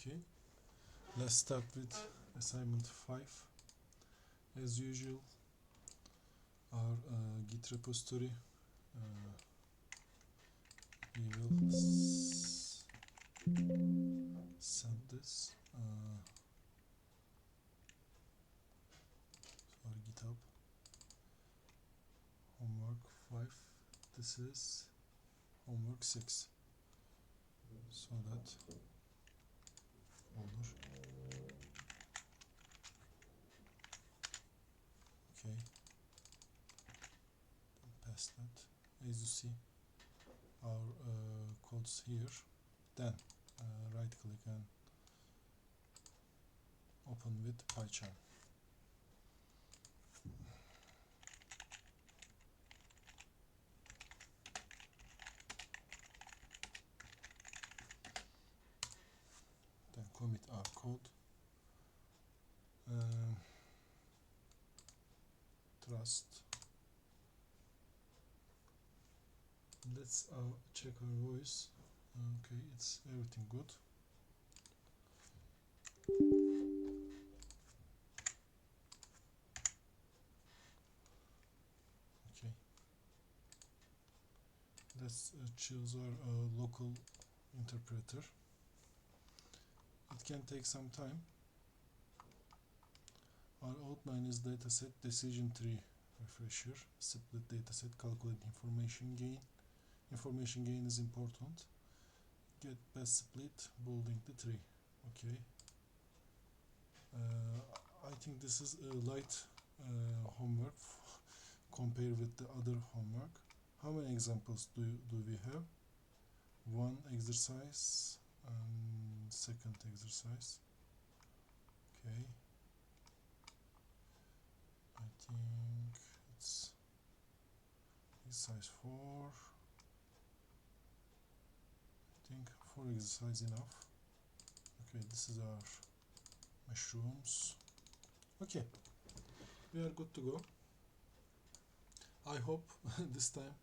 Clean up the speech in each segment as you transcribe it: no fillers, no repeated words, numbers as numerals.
Okay, let's start with assignment 5. As usual, our Git repository, we will send this for GitHub. Homework 5, this is homework 6, so that olur. Okay, pass that. As you see, our codes here. Then right click and open with PyCharm. Then commit our code. Trust. Let's check our voice. Okay, it's everything good. Okay, let's choose our local interpreter. It can take some time. Our outline is dataset decision tree refresher, split dataset, calculate information gain. Information gain is important. Get best split, building the tree. Okay. I think this is a light homework compared with the other homework. How many examples do we have? One exercise and second exercise. Okay. I think it's exercise 4. I think 4 exercise enough. Okay, this is our mushrooms. Okay, we are good to go. I hope this time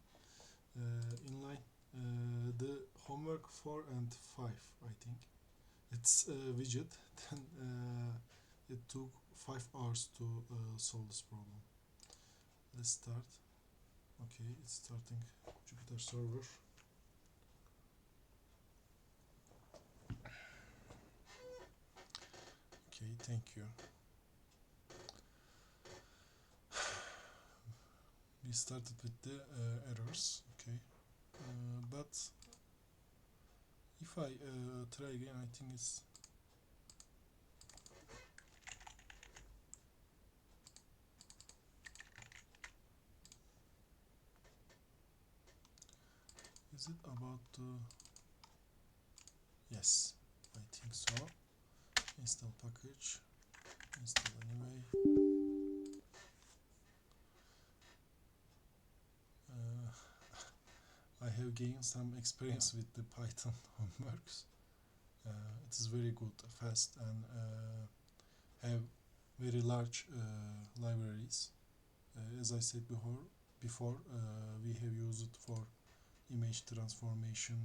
in line. The homework 4 and 5, I think it's a widget. Then it took 5 hours to solve this problem. Let's start. Okay, it's starting Jupyter server. Okay, thank you. We started with the errors. Okay, but if I try again, I think it's is it about yes, I think so. Install package, install anyway. I have gained some experience with the Python homeworks. It is very good, fast, and have very large libraries. As I said before, we have used it for image transformation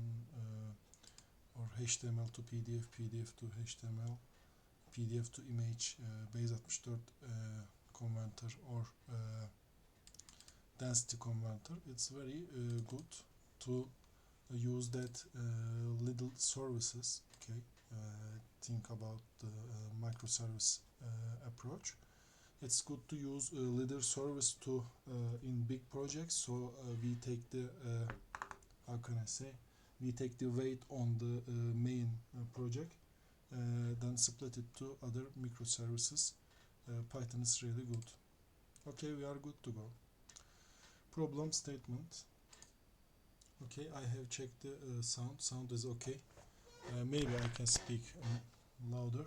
or HTML to PDF, PDF to HTML, PDF to image, base64 converter or density converter. It's very good to use that little services. Okay, think about the microservice approach. It's good to use little service to in big projects. So we take the how can I say? We take the weight on the main project, then split it to other microservices. Python is really good. Okay, we are good to go. Problem statement. Okay, I have checked the sound. Sound is okay. Maybe I can speak louder.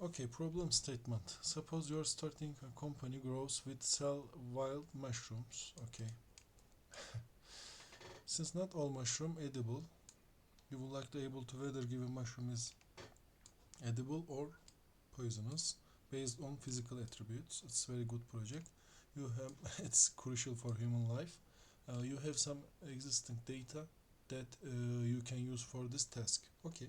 Okay, problem statement. Suppose you are starting a company grows with sell wild mushrooms. Okay. Since not all mushroom edible, you would like to able to whether given mushroom is edible or poisonous based on physical attributes. It's a very good project. You have it's crucial for human life. You have some existing data that you can use for this task. Okay.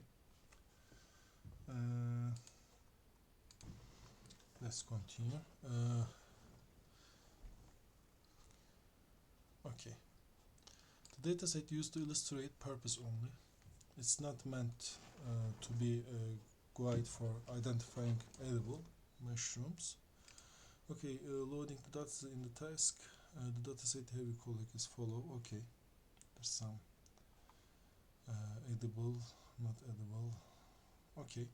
Let's continue. Okay. The dataset used to illustrate purpose only. It's not meant to be a guide for identifying edible mushrooms. Okay, loading the data in the task. The dataset heavy collect is follow. Okay, there's some edible, not edible. Okay,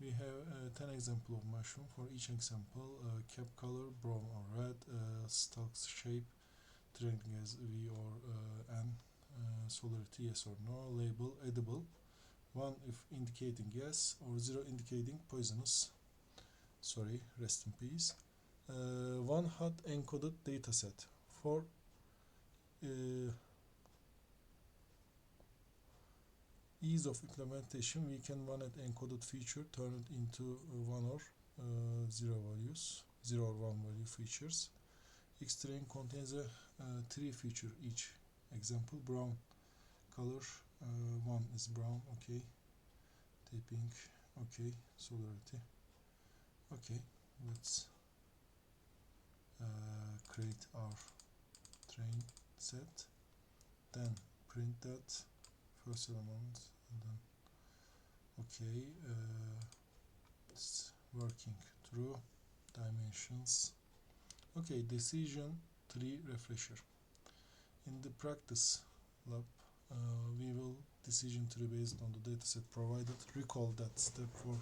we have 10 examples of mushroom. For each example, cap color brown or red, stalk shape, trending as V or N, solarity yes or no, label edible, 1 if indicating yes or 0 indicating poisonous. Sorry, rest in peace. One hot encoded dataset. For ease of implementation, we can one at encoded feature turn it into 1 or 0 values, 0 or 1 value features. Xtrain contains a 3 feature each. Example, brown color, 1 is brown, okay. Taping, okay. Solarity, okay. Let's create our train set, then print that first element, and then okay, it's working through dimensions. Okay, decision tree refresher. In the practice lab, we will decision tree based on the dataset provided. Recall that step for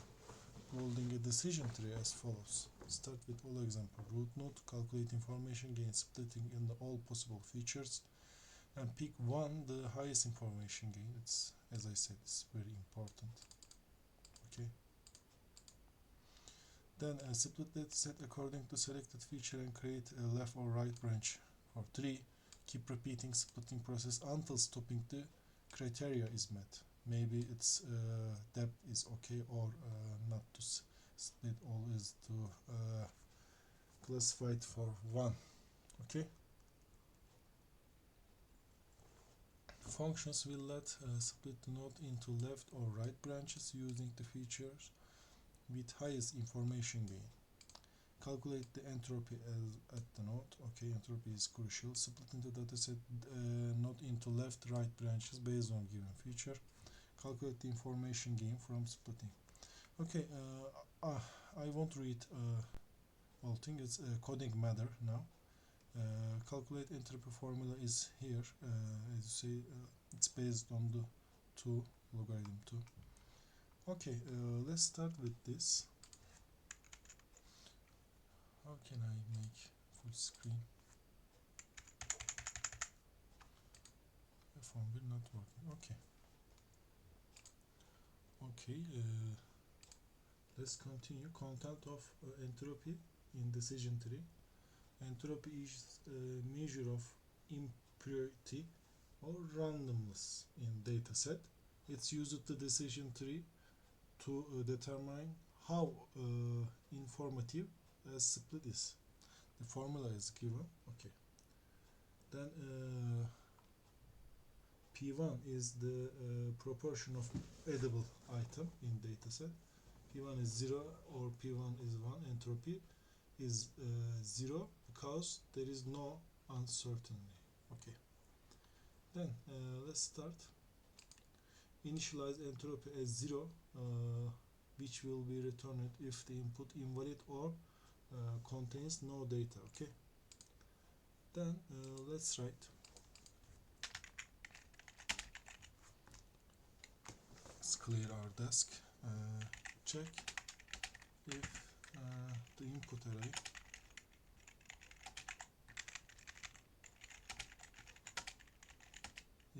building a decision tree as follows. Start with all example root node, calculate information gain splitting in the all possible features, and pick one the highest information gain. It's, as I said, it's very important. Okay. Then split dataset according to selected feature and create a left or right branch. For 3, keep repeating splitting process until stopping the criteria is met. Maybe its depth is okay or not to split all is to classify it for 1. Okay. Functions will let split the node into left or right branches using the features with highest information gain. Calculate the entropy as at the node. Okay, entropy is crucial. Split into dataset node into left-right branches based on given feature. Calculate the information gain from splitting. Okay, I won't read all things. It's coding matter now. Calculate entropy formula is here. As you see, it's based on the 2 logarithm 2. Okay, let's start with this. How can I make full screen? The phone will not working. Okay. Okay. Let's continue. Content of entropy in decision tree. Entropy is a measure of impurity or randomness in dataset. It's used to decision tree to determine how informative a split is. The formula is given. Okay. Then P1 is the proportion of edible item in dataset. P1 is 0 or P1 is 1. Entropy is 0 because there is no uncertainty. Okay. Then let's start. Initialize entropy as 0, which will be returned if the input invalid or contains no data. Okay. Then let's write. Let's clear our desk. Check if the input array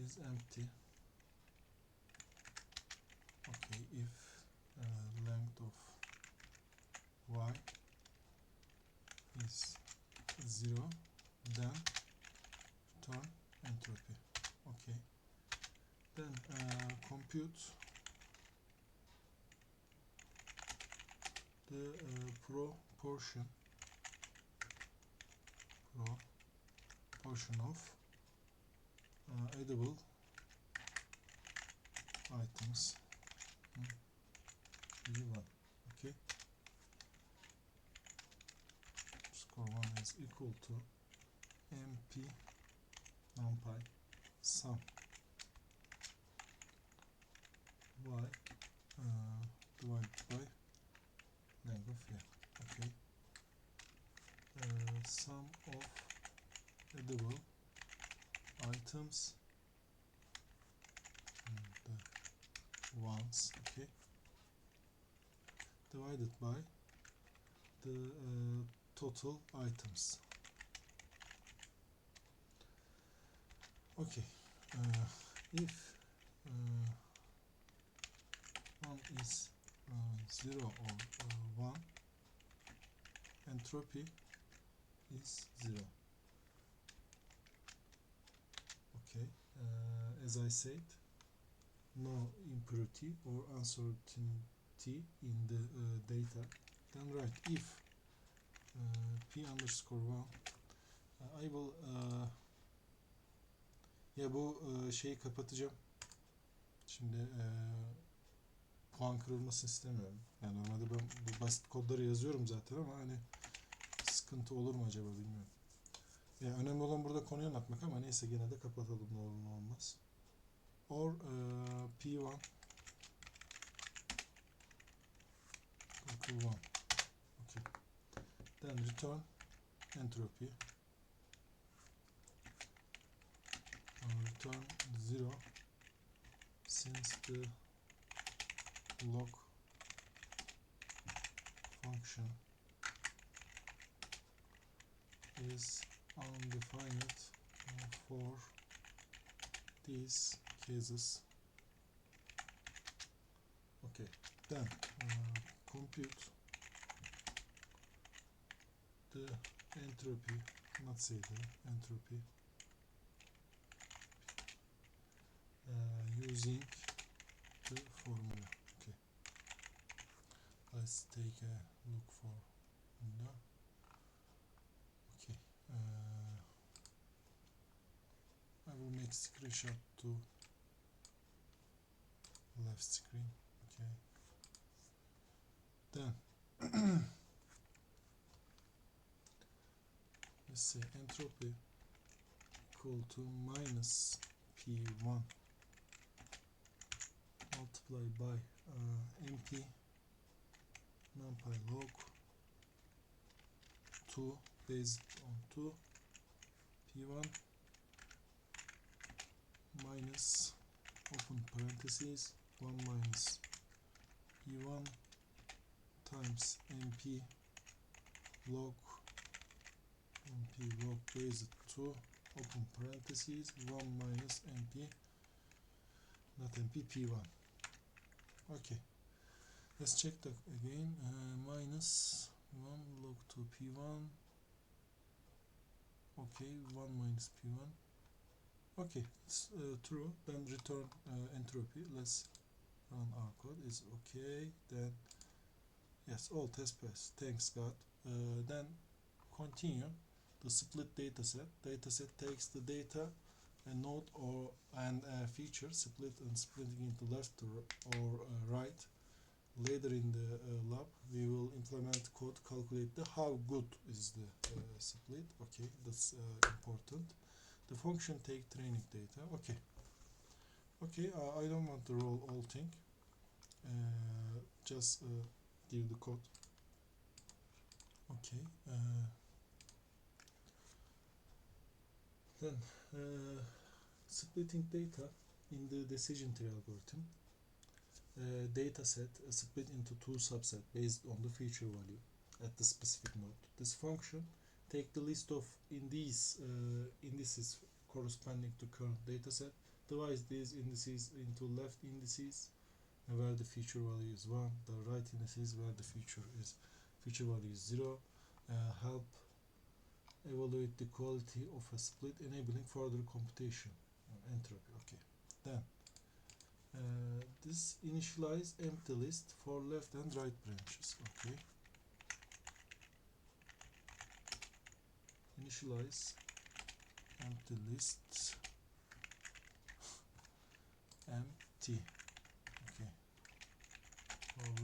is empty. Okay, if length of y is 0, then return entropy. Okay. Then compute the proportion of edible items v1. Okay, score 1 is equal to mp numpy sum y divided by length of here. Okay, sum of edible items the ones, okay, divided by the total items. Okay, if one is 0 or 1, entropy is 0. Okay, as I said, no impurity or uncertainty in the data. Then write if p underscore 1, I will ya bu şeyi kapatacağım. Şimdi puan kırılmasını istemiyorum. Yani normalde ben bu basit kodları yazıyorum zaten ama hani sıkıntı olur mu acaba bilmiyorum. Yani önemli olan burada konuyu anlatmak ama neyse gene de kapatalım, ne olur ne olmaz. Or p1 equal 1. Okay. Then return entropy. Return 0 since the log function is undefined for these cases. Okay, then compute the entropy, not say the entropy, using the formula. Okay, let's take a look for window. Okay, I will make screenshot to left screen. Okay, then let's say entropy equal to minus p1 multiplied by mp numpy log 2 based on 2 p1 minus open parentheses 1 minus p1 times mp log based 2 open parentheses 1 minus mp, not mp, p1. Okay, let's check that again. Minus 1 log 2 p1. Okay, 1 minus p1. Okay, it's true. Then return entropy. Let's run our code. Is okay. Then yes, all tests pass. Thanks God. Then continue the split dataset. Dataset takes the data, a node and a feature, splitting into left or right. Later in the lab, we will implement code, calculate the how good is the split. Okay, that's important. The function take training data. Okay. Okay, I don't want to roll all thing. Just give the code. Okay. Then splitting data in the decision tree algorithm. Data set split into two subsets based on the feature value at the specific node. This function take the list of indices corresponding to current data set, divide these indices into left indices where the feature value is 1, the right indices where the feature value is 0, help evaluate the quality of a split, enabling further computation entropy. Okay, then this initialize empty list for left and right branches. Okay, initialize empty list empty.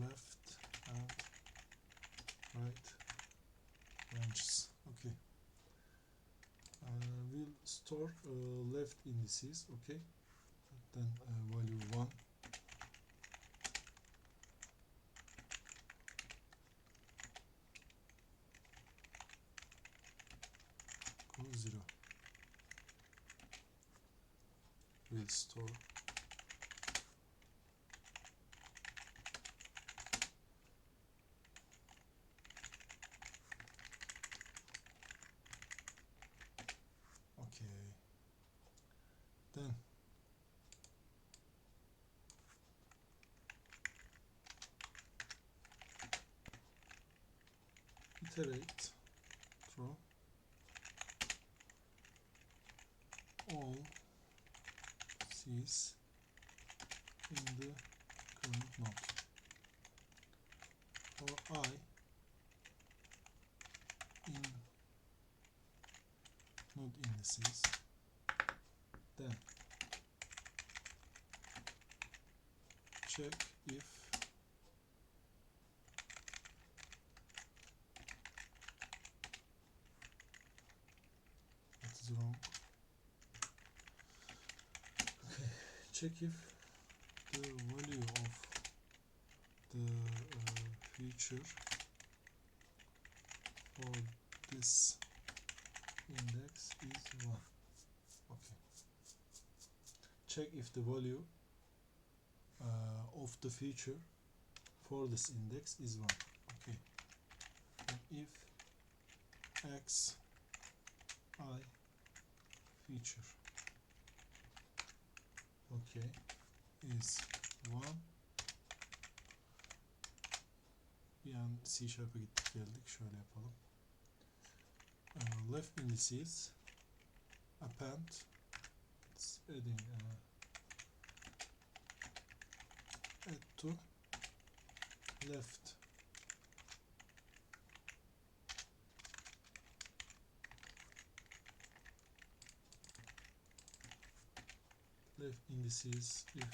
left and right branches. Okay. We'll store left indices. Okay. Then value 1. Equals 0. We'll store okay. Then iterate through all C's in the current node. For I in node indices, then check if that is wrong. Okay, check if the value of the feature for this index is 1. Okay. Check if the value of the feature for this index is 1. Okay. And if x I feature okay is 1, bir an C Sharp'a gittik geldik, şöyle yapalım. Left indices append, it's adding add to left indices if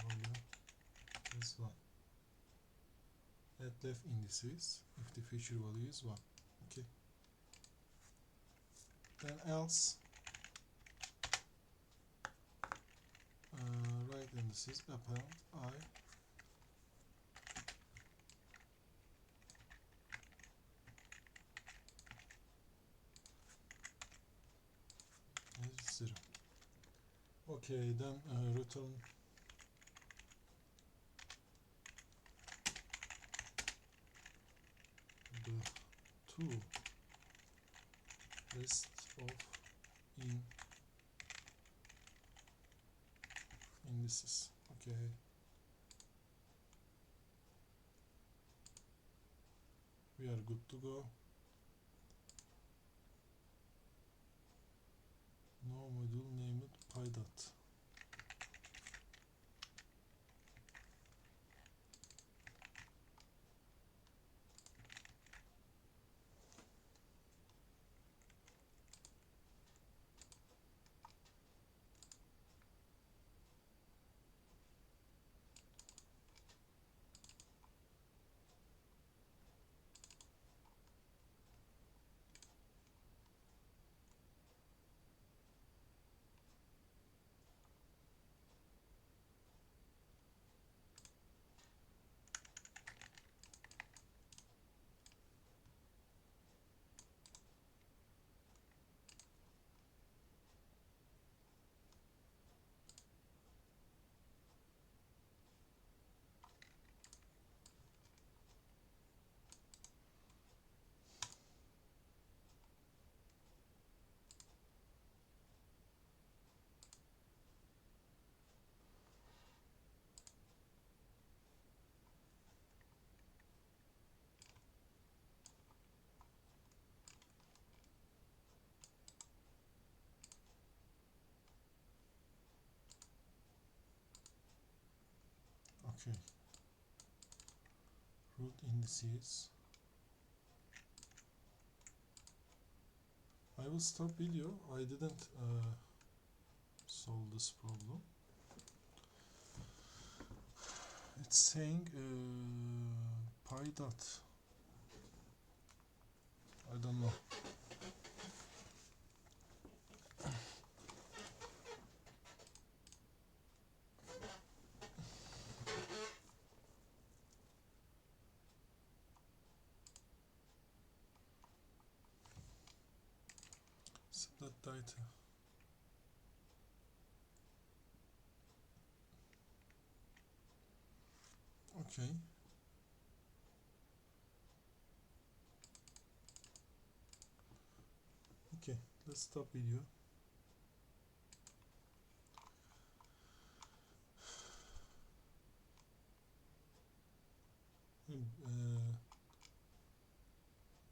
value is 1. Add left indices if the feature value is 1. Okay. Then else right indices append I is 0. Okay, then return the two list of indices. Okay. We are good to go. No module, name it PyDot. Okay. Root indices. I will stop video. I didn't solve this problem. It's saying pi dot. I don't know. Split data. Okay. Okay, let's stop video.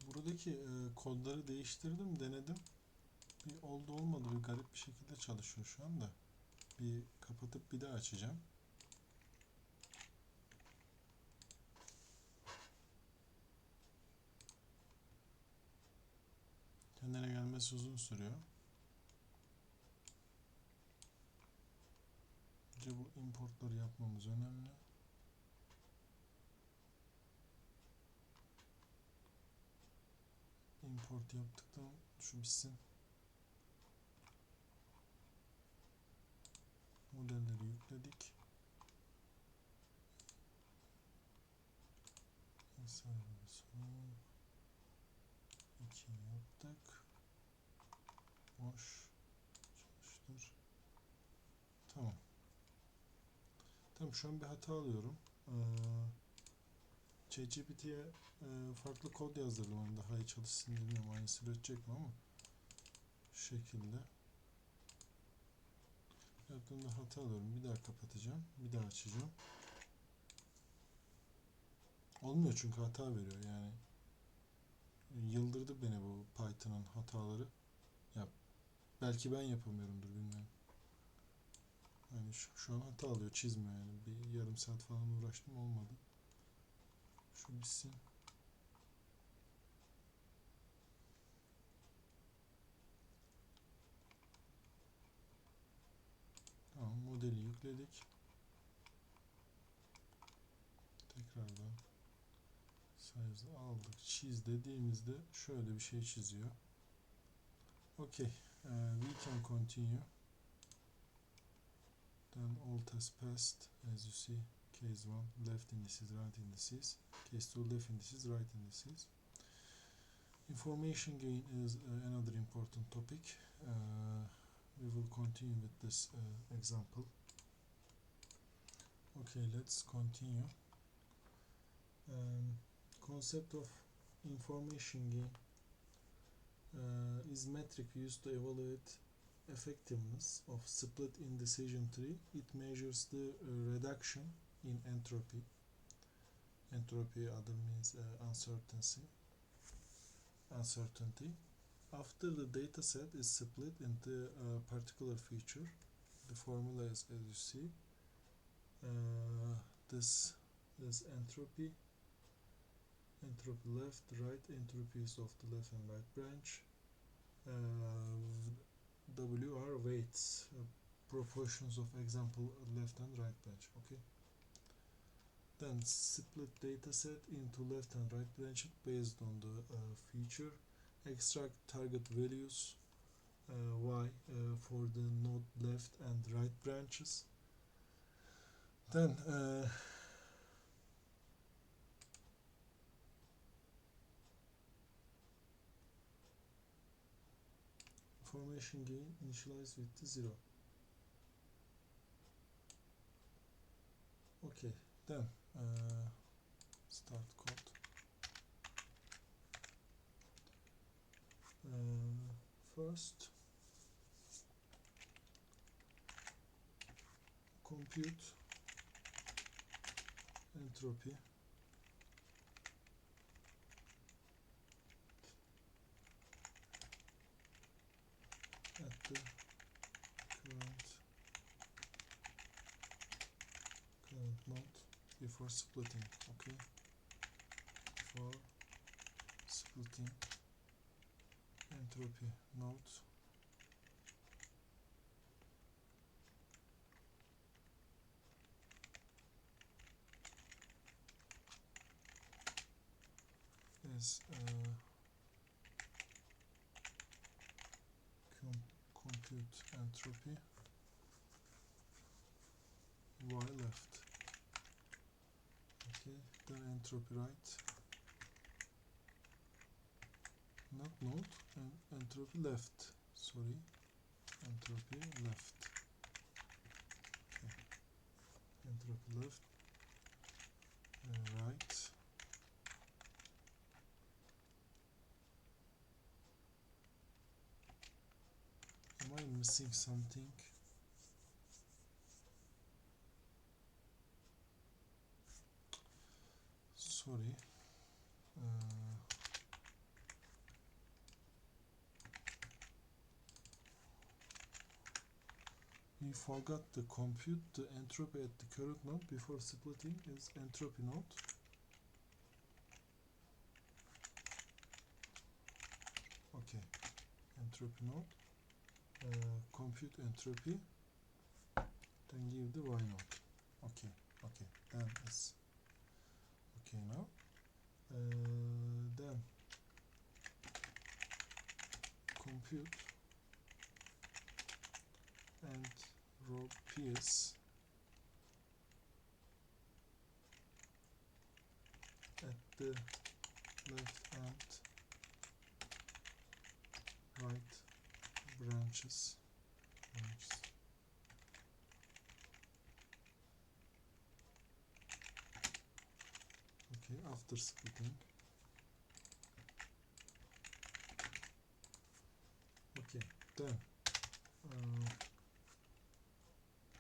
Buradaki kodları değiştirdim, denedim. Bir oldu olmadı, bir garip bir şekilde çalışıyor şu anda. Bir kapatıp bir daha açacağım. Kendine gelmesi uzun sürüyor. Önce bu importları yapmamız önemli. Import yaptıktan şu bitsin. Modelleri yükledik. Son 2 yaptık. Boş. Çalıştır. Tamam. Tamam, şu an bir hata alıyorum. ChatGPT'ye farklı kod yazdırdım. Hani daha iyi çalışsın diye, bilmiyorum aynısı üretecek mi ama şu şekilde. Yaptığımda hata alıyorum. Bir daha kapatacağım. Bir daha açacağım. Olmuyor çünkü hata veriyor yani. Yıldırdı beni bu Python'ın hataları. Ya belki ben yapamıyorumdur, bilmiyorum. Yani şu an hata alıyor, çizmiyor yani. Bir yarım saat falan uğraştım, olmadı. Şu bitsin. Tamam, modeli yükledik. Tekrardan size aldık, çiz dediğimizde şöyle bir şey çiziyor. Okay, we can continue. Then all tests passed, as you see. Case 1 left indices, right indices. Case 2 left indices, right indices. Information gain is another important topic. We will continue with this example. Okay, let's continue. Concept of information gain is metric used to evaluate effectiveness of split in decision tree. It measures the reduction in entropy. Entropy other means uncertainty. After the data set is split into a particular feature, the formula is as you see. This is entropy left, right, entropies of the left and right branch. W are weights, proportions of example left and right branch. Okay. Then split data set into left and right branch based on the feature. Extract target values y for the node left and right branches. Then information gain initialized with the 0. Okay, then start code. First, compute entropy at the current node before splitting. Okay, for splitting entropy node is compute entropy y left. Okay, then entropy right, not node, and entropy left, sorry, entropy left. Okay, entropy left, right. Am I missing something? Sorry. We forgot to compute the entropy at the current node before splitting is entropy node. Okay, entropy node. Compute entropy, then give the y node. Okay, okay, then it's okay now. Then compute and row ps at the left and right branches. Okay, after splitting. Okay, then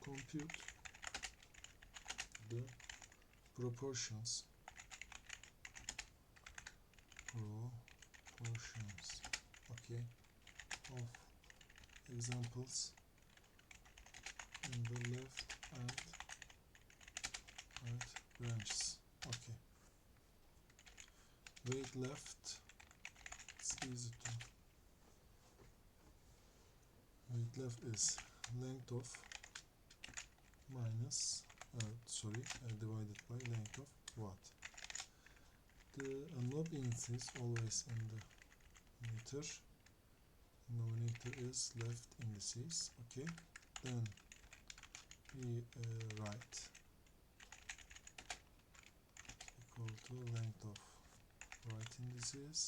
compute the proportions okay, of examples in the left and right branches. Okay, weight left, it's easy to weight left is length of minus divided by length of what? The lob indices always in the meter. Denominator is left indices. Okay, then we write equal to length of right indices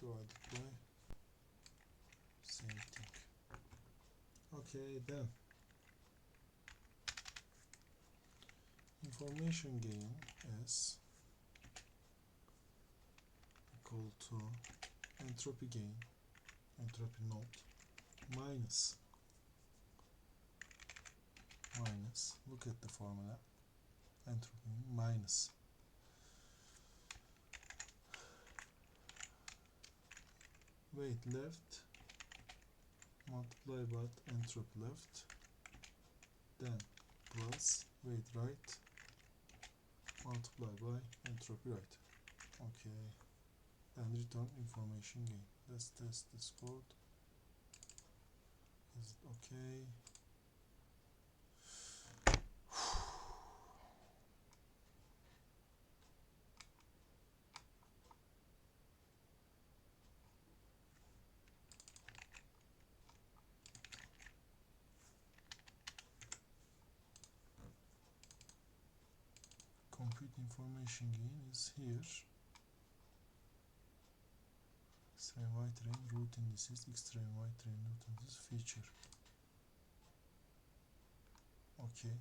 divided by same thing. Okay, then information gain is equal to entropy gain, entropy node, minus, look at the formula, entropy minus weight left multiply by entropy left, then plus weight right multiply by entropy right. Okay, and return information gain. Let's test this code. Is it okay? Compute information gain is here. X-ray, Y-ray, root indices, X-ray, Y-ray, root indices, feature. Okay.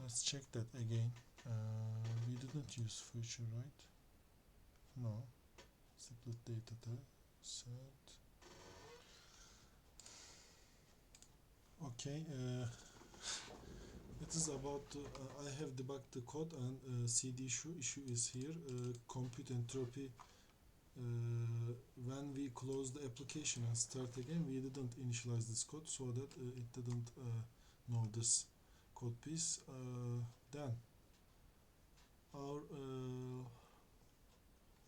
Let's check that again. We didn't use feature, right? No. Split data set. Okay. It is about I have debugged the code and CD issue is here. Compute entropy. When we close the application and start again, we didn't initialize this code so that it didn't know this code piece. Then our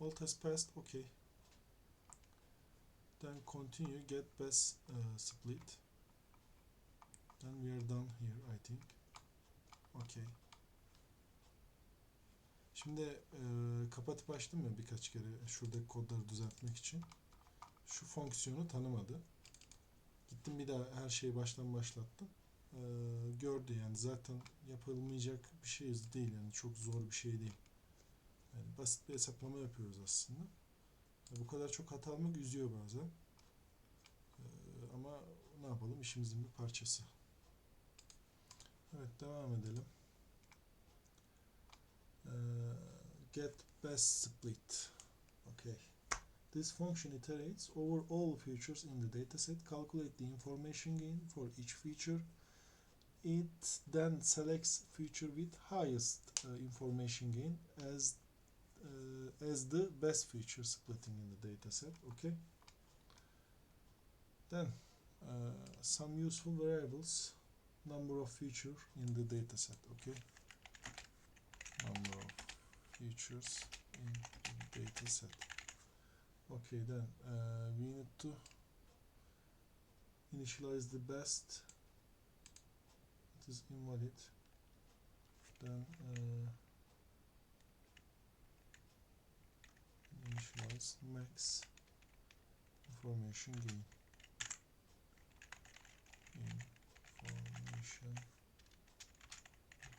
alt has passed. Okay. Then continue get best split. Then we are done here, I think. Okay. Şimdi kapatıp açtım ya birkaç kere şuradaki kodları düzeltmek için. Şu fonksiyonu tanımadı. Gittim bir daha her şeyi baştan başlattım. Gördü yani zaten yapılmayacak bir şey değil yani çok zor bir şey değil. Yani basit bir hesaplama yapıyoruz aslında. Bu kadar çok hata almak üzüyor bazen. Ama ne yapalım, işimizin bir parçası. Evet, devam edelim. Get best split. Okay. This function iterates over all features in the dataset, calculate the information gain for each feature. It then selects feature with highest information gain as the best feature splitting in the dataset. Okay. Then some useful variables: number of features in the dataset. Okay. Number of features in the dataset. Okay, then we need to initialize the best. It is invalid. Then initialize max information gain. Information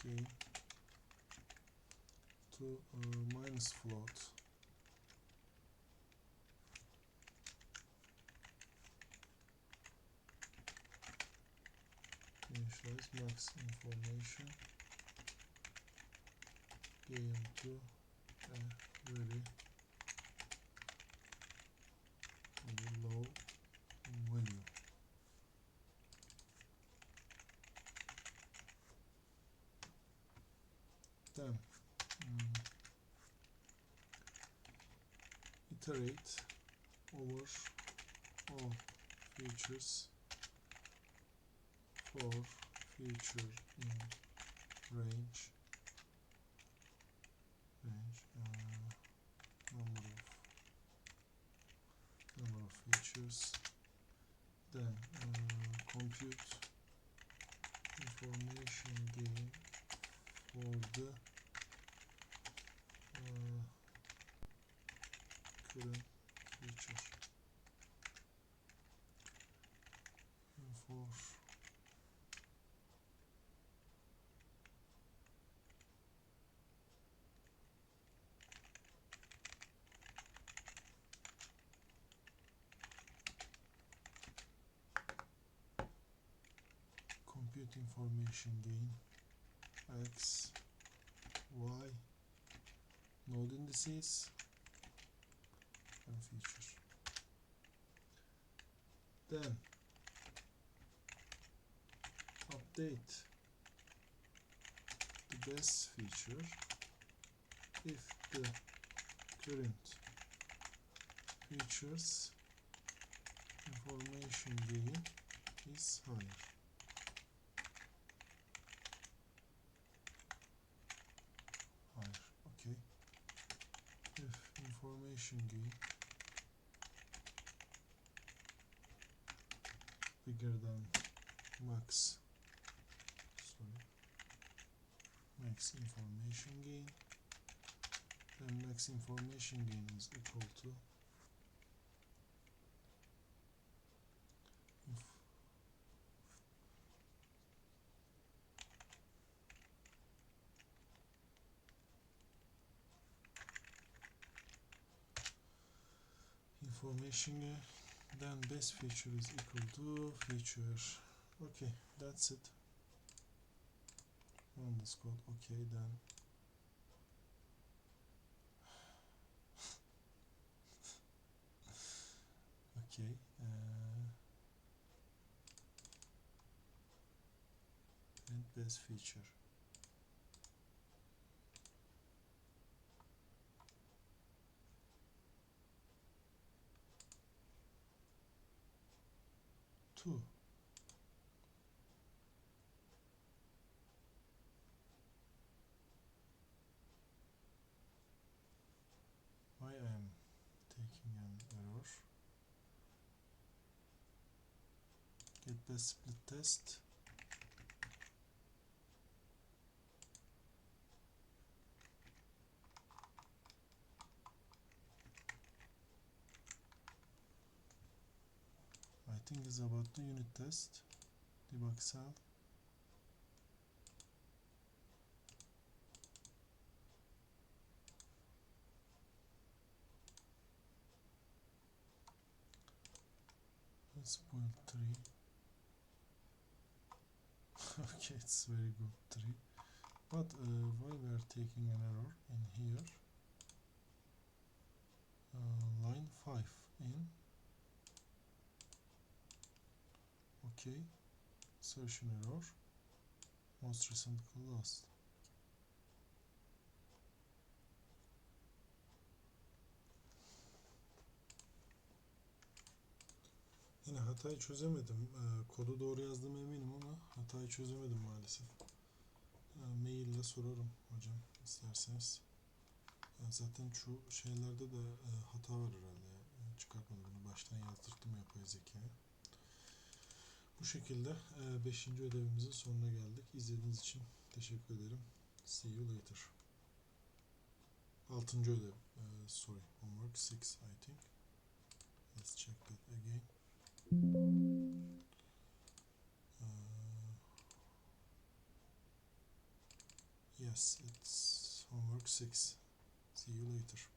gain to minus float. Initialize max information gain to a very low value. Then iterate over all features for feature in range number of features. Then compute information gain for the current feature. For compute information gain x, y, node indices, and feature. Then update the best feature if the current features information gain is higher. Okay. If information gain bigger than max information gain, then max information gain is equal to information gain, then best feature is equal to feature. Okay, that's it. Run this code. Okay, then okay, and best feature. Two. Why I am taking an error? Get best split test. everything is about the unit test. Debug cell. Let's build 3. Okay, it's very good 3. But why we are taking an error in here? Line 5 in. Okay, insertion error. Most recent class. Yine hatayı çözemedim. Kodu doğru yazdığıma eminim ama hatayı çözemedim maalesef. Mail ile sorarım hocam isterseniz. Zaten şu şeylerde de hata var herhalde. Çıkartmadım bunu, baştan yazdırdım yapay zekaya. Bu şekilde 5. ödevimizin sonuna geldik. İzlediğiniz için teşekkür ederim. See you later. 6. ödev. Sorry, homework 6 I think. Let's check that again. Yes, it's homework 6. See you later.